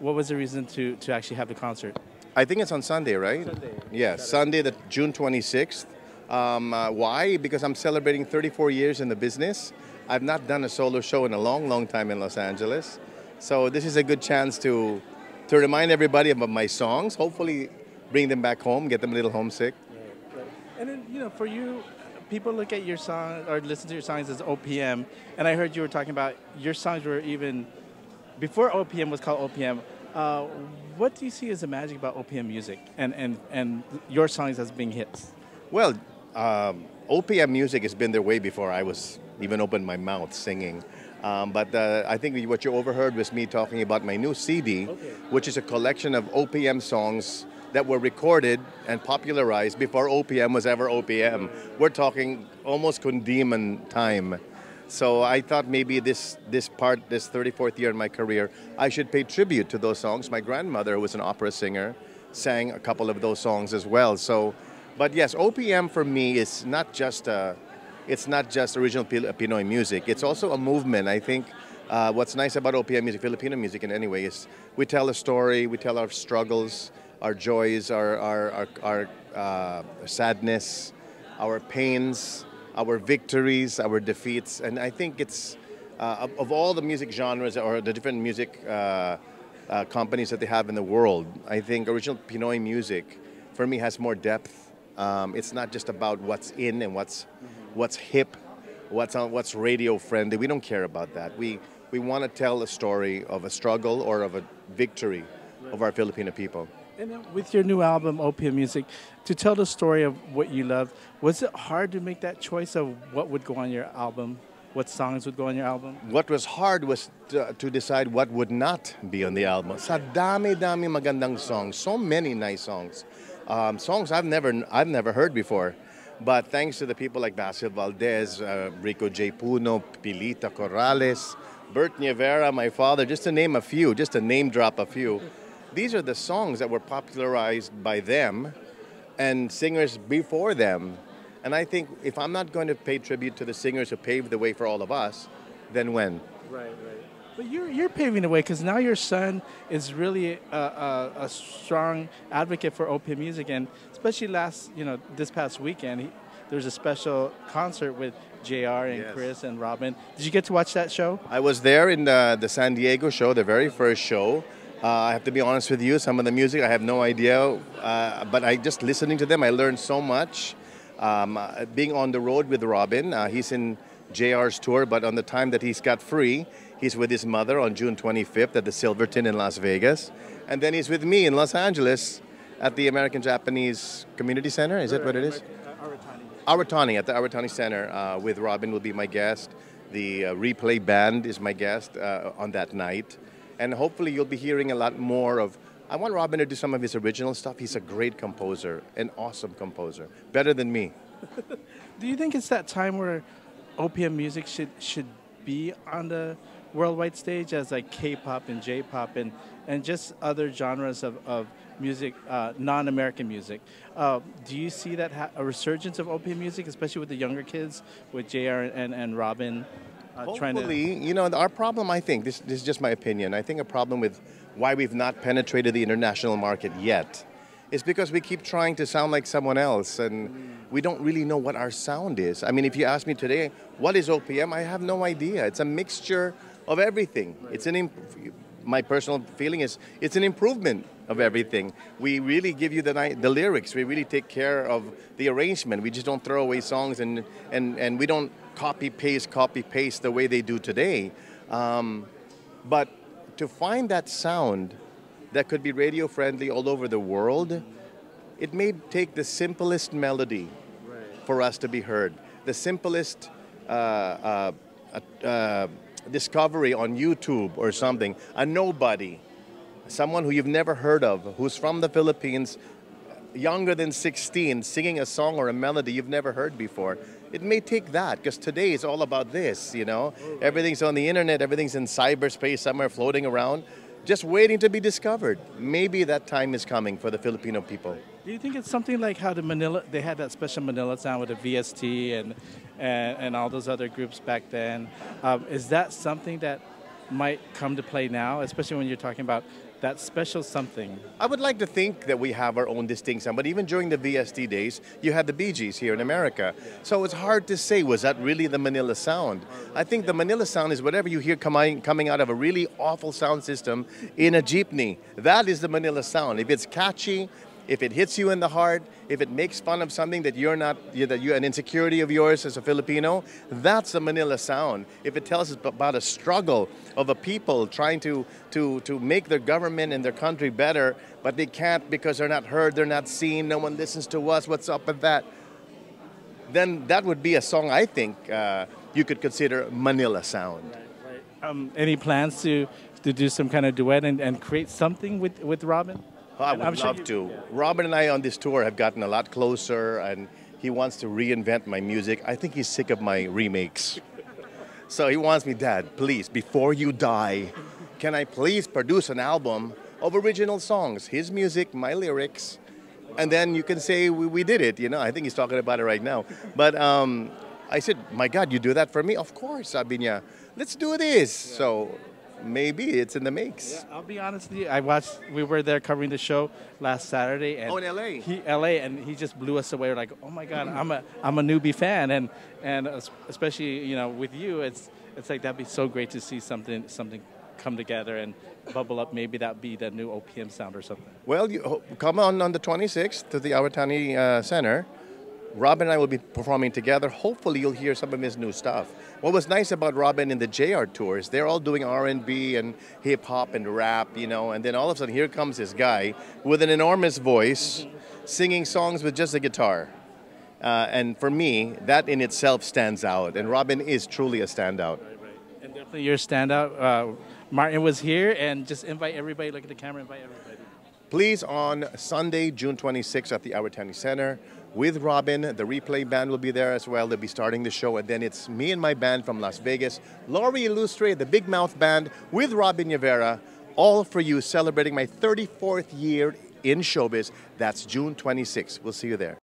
what was the reason to actually have the concert? I think it's on Sunday, right? Sunday. Yeah, Sunday, the June 26th. Why? Because I'm celebrating 34 years in the business. I've not done a solo show in a long, long time in Los Angeles. So this is a good chance to remind everybody about my songs. Hopefully bring them back home, get them a little homesick. Right. And then, for you, people look at your song or listen to your songs as OPM. And I heard you were talking about your songs were even, before OPM was called OPM. What do you see as the magic about OPM music and your songs as being hits? Well, OPM music has been there way before I was even opened my mouth singing. But I think what you overheard was me talking about my new CD, which is a collection of OPM songs that were recorded and popularized before OPM was ever OPM. We're talking almost Kundiman time. So I thought maybe this 34th year in my career, I should pay tribute to those songs. My grandmother, who was an opera singer, sang a couple of those songs as well. So, but yes, OPM for me is not just it's not just original Pinoy music. It's also a movement. I think what's nice about OPM music, Filipino music in any way, is we tell a story, we tell our struggles, our joys, our sadness, our pains, our victories, our defeats. And I think it's, of all the music genres or the different music companies that they have in the world, I think original Pinoy music, for me, has more depth. It's not just about what's in and what's hip, what's radio friendly. We don't care about that. We want to tell a story of a struggle or of a victory of our Filipino people. And then with your new album, OPM Music, to tell the story of what you love, was it hard to make that choice of what would go on your album? What songs would go on your album? What was hard was to decide what would not be on the album. Sa dami-dami magandang songs, so many nice songs. Songs I've never heard before. But thanks to the people like Basil Valdez, Rico J. Puno, Pilita Corrales, Bert Nievera, my father, just to name a few, just to name drop a few. These are the songs that were popularized by them and singers before them. And I think if I'm not going to pay tribute to the singers who paved the way for all of us, then when? Right. But you're paving the way because now your son is really a strong advocate for OPM music, and especially this past weekend, there was a special concert with JR and Chris and Robin. Did you get to watch that show? I was there in the San Diego show, the very first show. I have to be honest with you, some of the music I have no idea, but just listening to them, I learned so much. Being on the road with Robin, he's in JR's tour, but on the time that he's got free, he's with his mother on June 25th at the Silverton in Las Vegas. And then he's with me in Los Angeles at the American Japanese Community Center. Is that what it is? Aratani, at the Aratani Center with Robin will be my guest. The Replay Band is my guest on that night. And hopefully you'll be hearing a lot more of, I want Robin to do some of his original stuff. He's a great composer, an awesome composer, better than me. Do you think it's that time where OPM music should be on the worldwide stage as like K-pop and J-pop and just other genres of music, non-American music? Do you see that a resurgence of OPM music, especially with the younger kids, with JR and Robin? Hopefully, our problem, I think, this is just my opinion, I think a problem with why we've not penetrated the international market yet is because we keep trying to sound like someone else and we don't really know what our sound is. I mean, if you ask me today, what is OPM? I have no idea. It's a mixture of everything. Right. My personal feeling is it's an improvement of everything. We really give you the lyrics. We really take care of the arrangement. We just don't throw away songs and we don't copy paste the way they do today. But to find that sound that could be radio friendly all over the world, it may take the simplest melody for us to be heard. The simplest discovery on YouTube or something, a nobody, someone who you've never heard of, who's from the Philippines, younger than 16, singing a song or a melody you've never heard before. It may take that, because today is all about this, Everything's on the internet, everything's in cyberspace somewhere floating around, just waiting to be discovered. Maybe that time is coming for the Filipino people. Do you think it's something like how they had that special Manila sound with the VST and all those other groups back then? Is that something that might come to play now, especially when you're talking about that special something? I would like to think that we have our own distinct sound, but even during the VST days, you had the Bee Gees here in America. So it's hard to say, was that really the Manila sound? I think the Manila sound is whatever you hear coming out of a really awful sound system in a jeepney. That is the Manila sound. If it's catchy, if it hits you in the heart, if it makes fun of something that you're not, that you're an insecurity of yours as a Filipino, that's the Manila sound. If it tells us about a struggle of a people trying to make their government and their country better, but they can't because they're not heard, they're not seen, no one listens to us, what's up with that? Then that would be a song I think you could consider Manila sound. Right. Any plans to do some kind of duet and create something with Robin? I would love to. Yeah. Robin and I on this tour have gotten a lot closer, and he wants to reinvent my music. I think he's sick of my remakes. So he wants me, Dad, please, before you die, can I please produce an album of original songs? His music, my lyrics, and then you can say we did it. You know, I think he's talking about it right now. But I said, my God, you do that for me? Of course, sabi niya, let's do this. Yeah. So maybe it's in the mix. Yeah, I'll be honest with you. We were there covering the show last Saturday. And in LA. And he just blew us away. We're like, oh my God, I'm a newbie fan, and especially with you, it's like that'd be so great to see something come together and bubble up. Maybe that'd be the new OPM sound or something. Well, you come on the 26th to the Aratani Center. Robin and I will be performing together. Hopefully you'll hear some of his new stuff. What was nice about Robin in the JR tours, they're all doing R&B and hip-hop and rap, and then all of a sudden here comes this guy with an enormous voice singing songs with just a guitar. And for me, that in itself stands out, and Robin is truly a standout. Right. And definitely your standout. Martin was here, and just invite everybody, look at the camera, invite everybody. Please, on Sunday, June 26th at the Aratani Center, with Robin, the Replay Band will be there as well. They'll be starting the show, and then it's me and my band from Las Vegas, Laurie Illustre, the Big Mouth Band, with Robin Nievera, all for you, celebrating my 34th year in showbiz. That's June 26th. We'll see you there.